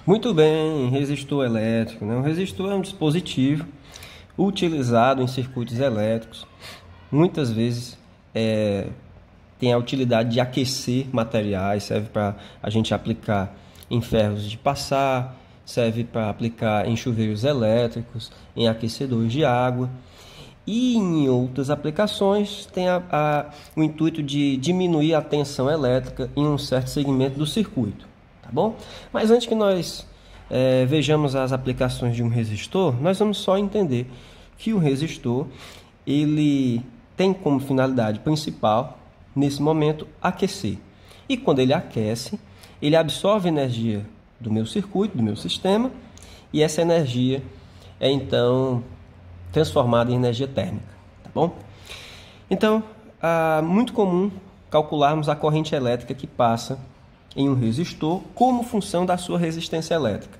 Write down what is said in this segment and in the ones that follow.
Muito bem, resistor elétrico, né? O resistor é um dispositivo utilizado em circuitos elétricos. Muitas vezes tem a utilidade de aquecer materiais, serve para a gente aplicar em ferros de passar, serve para aplicar em chuveiros elétricos, em aquecedores de água. E em outras aplicações tem o intuito de diminuir a tensão elétrica em um certo segmento do circuito, tá bom? Mas antes que nós vejamos as aplicações de um resistor, nós vamos só entender que o resistor ele tem como finalidade principal, nesse momento, aquecer. E quando ele aquece, ele absorve energia do meu circuito, do meu sistema, e essa energia é então transformada em energia térmica, tá bom? Então, é muito comum calcularmos a corrente elétrica que passa em um resistor como função da sua resistência elétrica,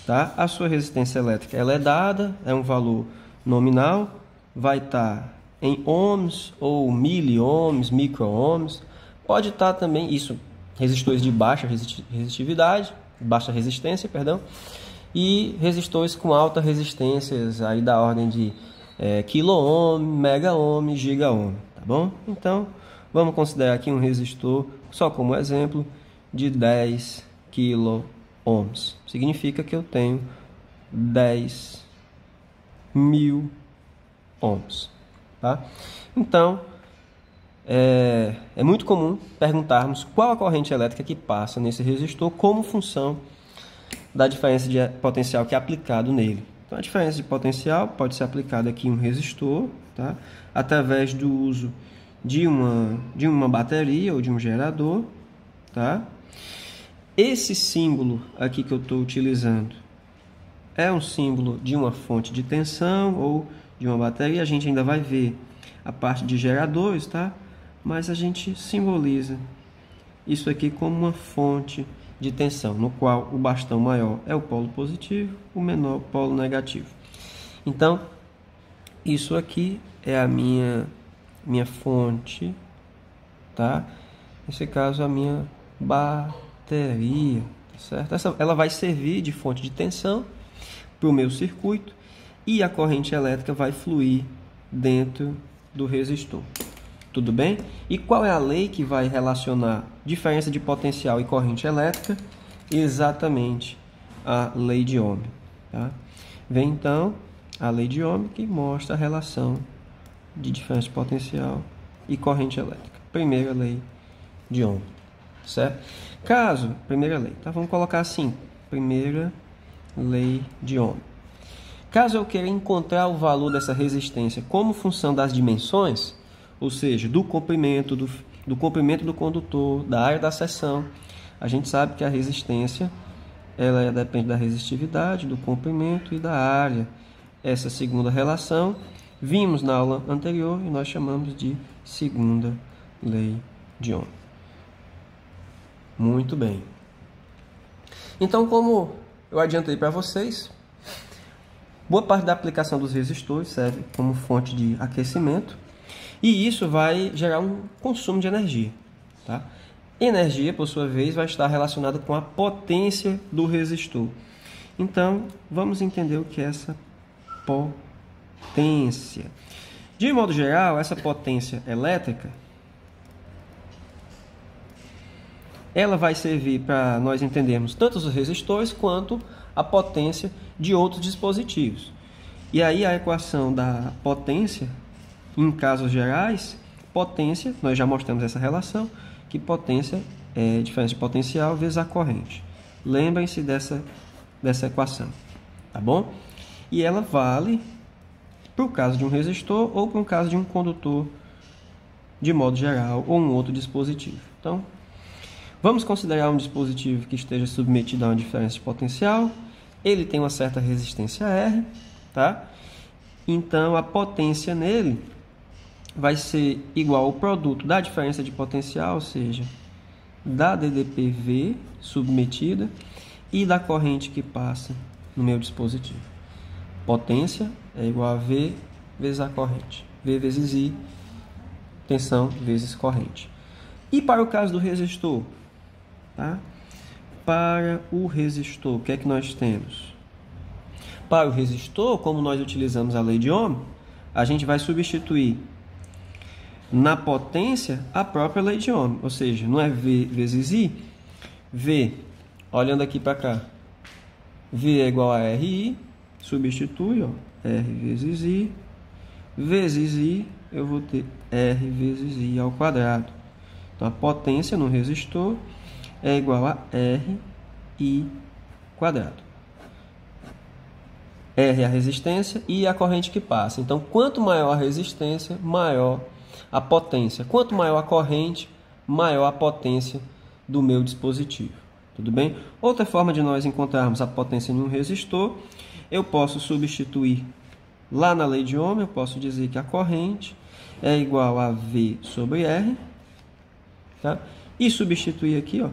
tá? A sua resistência elétrica ela é dada, é um valor nominal, vai estar em ohms ou miliohms, micro-ohms, pode estar também isso, resistores de baixa resistência, e resistores com alta resistências aí da ordem de quilo-ohm, mega-ohm, giga-ohm, tá bom? Então, vamos considerar aqui um resistor, só como exemplo, de 10 quilo-ohms. Significa que eu tenho 10.000 ohms, tá? Então, é muito comum perguntarmos qual a corrente elétrica que passa nesse resistor como função da diferença de potencial que é aplicado nele. Então, a diferença de potencial pode ser aplicada aqui em um resistor, tá? Através do uso de uma bateria ou de um gerador, tá? Esse símbolo aqui que eu estou utilizando é um símbolo de uma fonte de tensão ou de uma bateria. A gente ainda vai ver a parte de geradores, tá? Mas a gente simboliza isso aqui como uma fonte de tensão, no qual o bastão maior é o polo positivo, o menor o polo negativo. Então, isso aqui é a minha fonte, tá? Nesse caso, a minha bateria, tá certo? Ela vai servir de fonte de tensão para o meu circuito e a corrente elétrica vai fluir dentro do resistor. Tudo bem? E qual é a lei que vai relacionar diferença de potencial e corrente elétrica? Exatamente a lei de Ohm. Tá? Vem então a lei de Ohm que mostra a relação de diferença de potencial e corrente elétrica. Primeira lei de Ohm. Certo? Primeira lei. Tá? Vamos colocar assim. Primeira lei de Ohm. Caso eu queira encontrar o valor dessa resistência como função das dimensões, ou seja, do comprimento do condutor, da área da seção, a gente sabe que a resistência ela depende da resistividade, do comprimento e da área. Essa segunda relação vimos na aula anterior e nós chamamos de segunda lei de Ohm. Muito bem. Então, como eu adiantei para vocês, boa parte da aplicação dos resistores serve como fonte de aquecimento. E isso vai gerar um consumo de energia, tá? Energia, por sua vez, vai estar relacionada com a potência do resistor. Então, vamos entender o que é essa potência. De modo geral, essa potência elétrica, ela vai servir para nós entendermos tanto os resistores quanto a potência de outros dispositivos. E aí a equação da potência, em casos gerais, potência, nós já mostramos essa relação, que potência é diferença de potencial vezes a corrente. Lembrem-se dessa equação, tá bom? E ela vale para o caso de um resistor ou para o caso de um condutor de modo geral ou um outro dispositivo. Então, vamos considerar um dispositivo que esteja submetido a uma diferença de potencial. Ele tem uma certa resistência R, tá? Então, a potência nele vai ser igual ao produto da diferença de potencial, ou seja, da DDPV submetida e da corrente que passa no meu dispositivo. Potência é igual a V vezes a corrente. V vezes I, tensão vezes corrente. E para o caso do resistor, tá? para o resistor, o que é que nós temos? Para o resistor, como nós utilizamos a lei de Ohm, a gente vai substituir na potência a própria lei de Ohm, ou seja, não é V vezes I, V, olhando aqui para cá, V é igual a RI, substitui, ó, R vezes I, vezes I, eu vou ter R vezes I ao quadrado. Então, a potência no resistor é igual a RI quadrado. R é a resistência e a corrente que passa. Então, quanto maior a resistência, maior a potência. Quanto maior a corrente, maior a potência do meu dispositivo. Tudo bem? Outra forma de nós encontrarmos a potência em um resistor, eu posso substituir lá na lei de Ohm, eu posso dizer que a corrente é igual a V sobre R, tá? E substituir aqui, ó,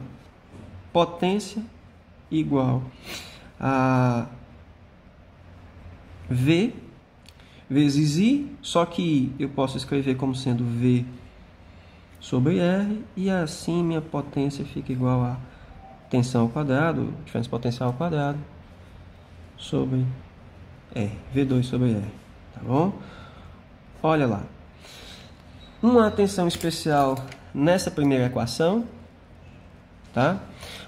potência igual a V vezes I, só que eu posso escrever como sendo V sobre R, e assim minha potência fica igual a tensão ao quadrado, diferença potencial ao quadrado, sobre R, V2 sobre R, tá bom? Olha lá. Uma atenção especial nessa primeira equação, tá?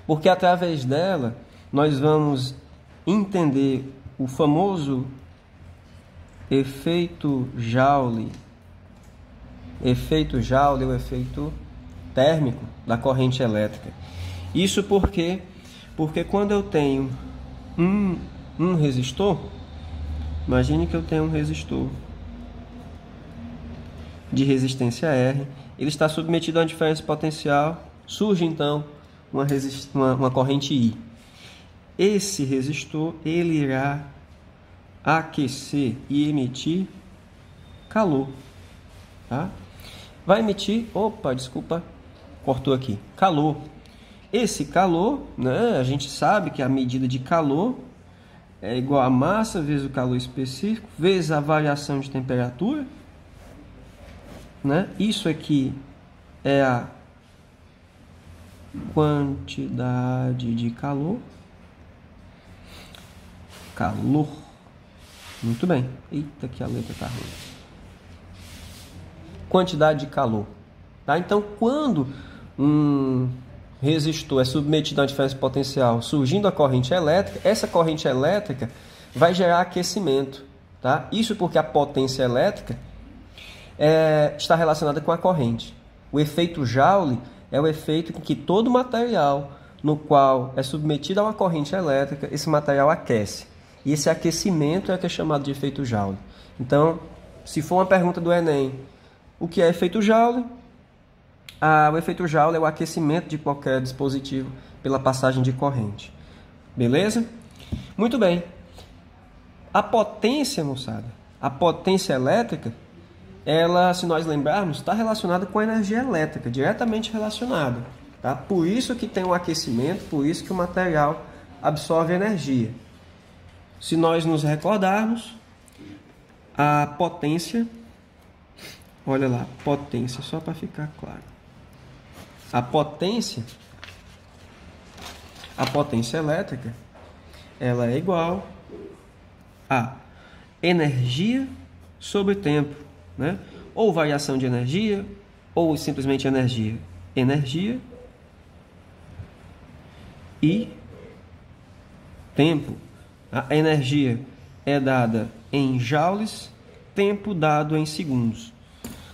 Porque através dela nós vamos entender o famoso efeito Joule. Efeito Joule é o efeito térmico da corrente elétrica. Isso porque quando eu tenho um resistor, imagine que eu tenho um resistor de resistência R, ele está submetido a uma diferença potencial, surge então uma corrente I. Esse resistor ele irá aquecer e emitir calor, tá? Vai emitir, cortou aqui, calor. Esse calor, né, a gente sabe que a medida de calor é igual a massa vezes o calor específico, vezes a variação de temperatura, né? Isso aqui é a quantidade de calor. Muito bem. Eita, que a letra está ruim. Quantidade de calor. Tá? Então, quando um resistor é submetido a uma diferença potencial surgindo a corrente elétrica, essa corrente elétrica vai gerar aquecimento. Tá? Isso porque a potência elétrica está relacionada com a corrente. O efeito Joule é o efeito em que todo material no qual é submetido a uma corrente elétrica, esse material aquece. E esse aquecimento é o que é chamado de efeito Joule. Então, se for uma pergunta do Enem, o que é efeito Joule? O efeito Joule é o aquecimento de qualquer dispositivo pela passagem de corrente. Beleza? Muito bem. A potência, moçada, a potência elétrica, ela, se nós lembrarmos, está relacionada com a energia elétrica, diretamente relacionada. Tá? Por isso que tem um aquecimento, por isso que o material absorve energia. Se nós nos recordarmos, a potência, olha lá, potência, só para ficar claro. A potência elétrica, ela é igual a energia sobre tempo, né? Ou variação de energia, ou simplesmente energia. Energia e tempo. A energia é dada em joules, tempo dado em segundos.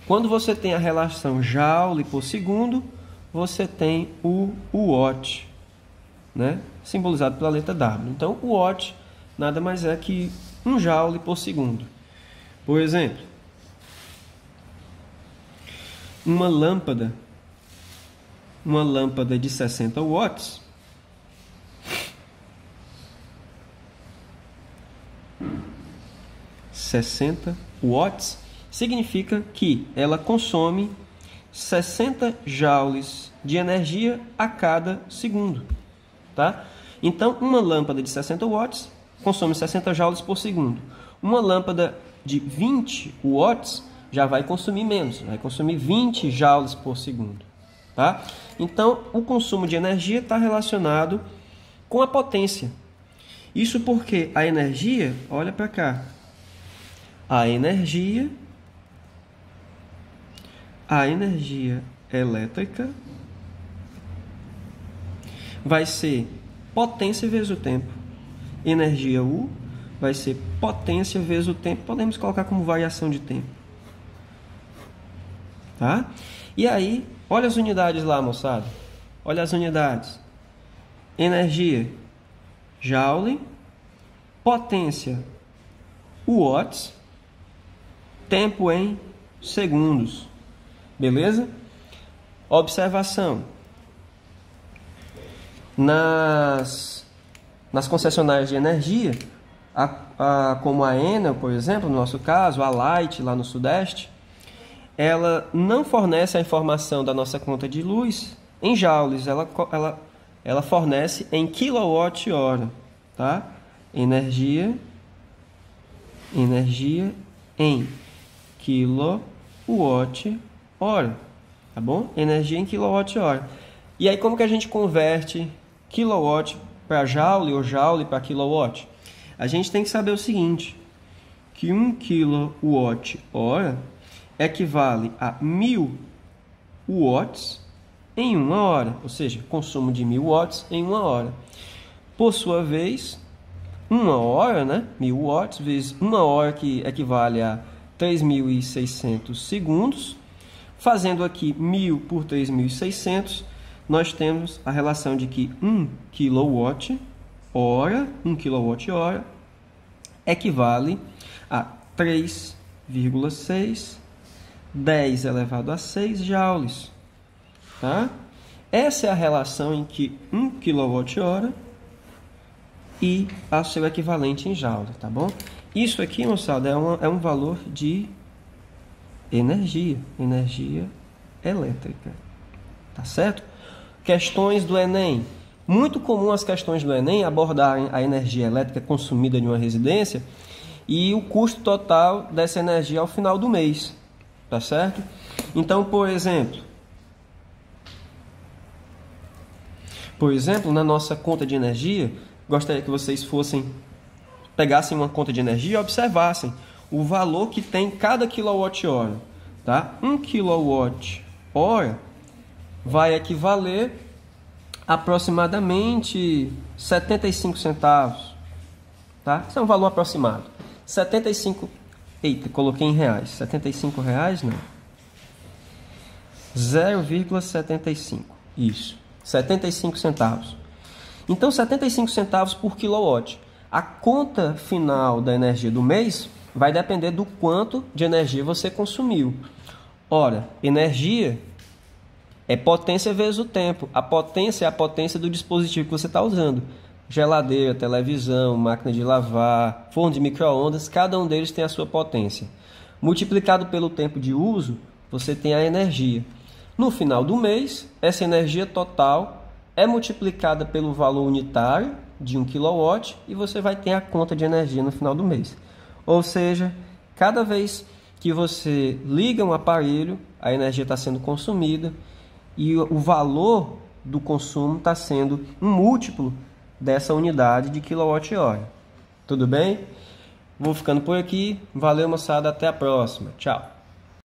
Quando você tem a relação joule por segundo, você tem o watt, né? Simbolizado pela letra W. Então, o watt nada mais é que 1 joule por segundo. Por exemplo, uma lâmpada de 60 watts, significa que ela consome 60 joules de energia a cada segundo, tá? Então, uma lâmpada de 60 watts consome 60 joules por segundo. Uma lâmpada de 20 watts já vai consumir menos, vai consumir 20 joules por segundo, tá? Então, o consumo de energia está relacionado com a potência. Isso porque a energia, olha para cá, a energia elétrica vai ser potência vezes o tempo. Energia U vai ser potência vezes o tempo. Podemos colocar como variação de tempo. Tá? E aí, olha as unidades lá, moçada. Olha as unidades. Energia, joule. Potência, watts. Tempo em segundos. Beleza? Observação. Nas concessionárias de energia, como a Enel, por exemplo, no nosso caso, a Light, lá no Sudeste, ela não fornece a informação da nossa conta de luz em joules, ela fornece em quilowatt-hora, tá? Energia em quilowatt-hora, tá bom? Energia em quilowatt-hora. E aí como que a gente converte quilowatt para joule ou joule para quilowatt? A gente tem que saber o seguinte, que 1 kWh equivale a 1000 watts em 1 hora, ou seja, consumo de 1000 watts em 1 hora. Por sua vez, 1 hora, né? 1000 watts vezes 1 hora, que equivale a 3.600 segundos. Fazendo aqui 1000 por 3.600, nós temos a relação de que 1 kWh equivale a 3,6 10 elevado a 6 joules. Tá? Essa é a relação em que 1 kWh e a seu equivalente em joule, tá bom? Isso aqui, moçada, é um valor de energia elétrica, tá certo? Questões do Enem. Muito comum as questões do Enem abordarem a energia elétrica consumida em uma residência e o custo total dessa energia ao final do mês, tá certo? Então, por exemplo, na nossa conta de energia, gostaria que vocês pegassem uma conta de energia e observassem o valor que tem cada quilowatt-hora, tá? 1 kWh vai equivaler aproximadamente 75 centavos, tá? Isso é um valor aproximado. 75, eita, coloquei em reais. 75 reais, não. 0,75. Isso. 75 centavos. Então, 75 centavos por quilowatt. A conta final da energia do mês vai depender do quanto de energia você consumiu. Ora, energia é potência vezes o tempo. A potência é a potência do dispositivo que você está usando. Geladeira, televisão, máquina de lavar, forno de micro-ondas, cada um deles tem a sua potência. Multiplicado pelo tempo de uso, você tem a energia. No final do mês, essa energia total é multiplicada pelo valor unitário de 1 kW e você vai ter a conta de energia no final do mês. Ou seja, cada vez que você liga um aparelho, a energia está sendo consumida e o valor do consumo está sendo um múltiplo dessa unidade de quilowatt-hora. Tudo bem? Vou ficando por aqui. Valeu, moçada. Até a próxima. Tchau.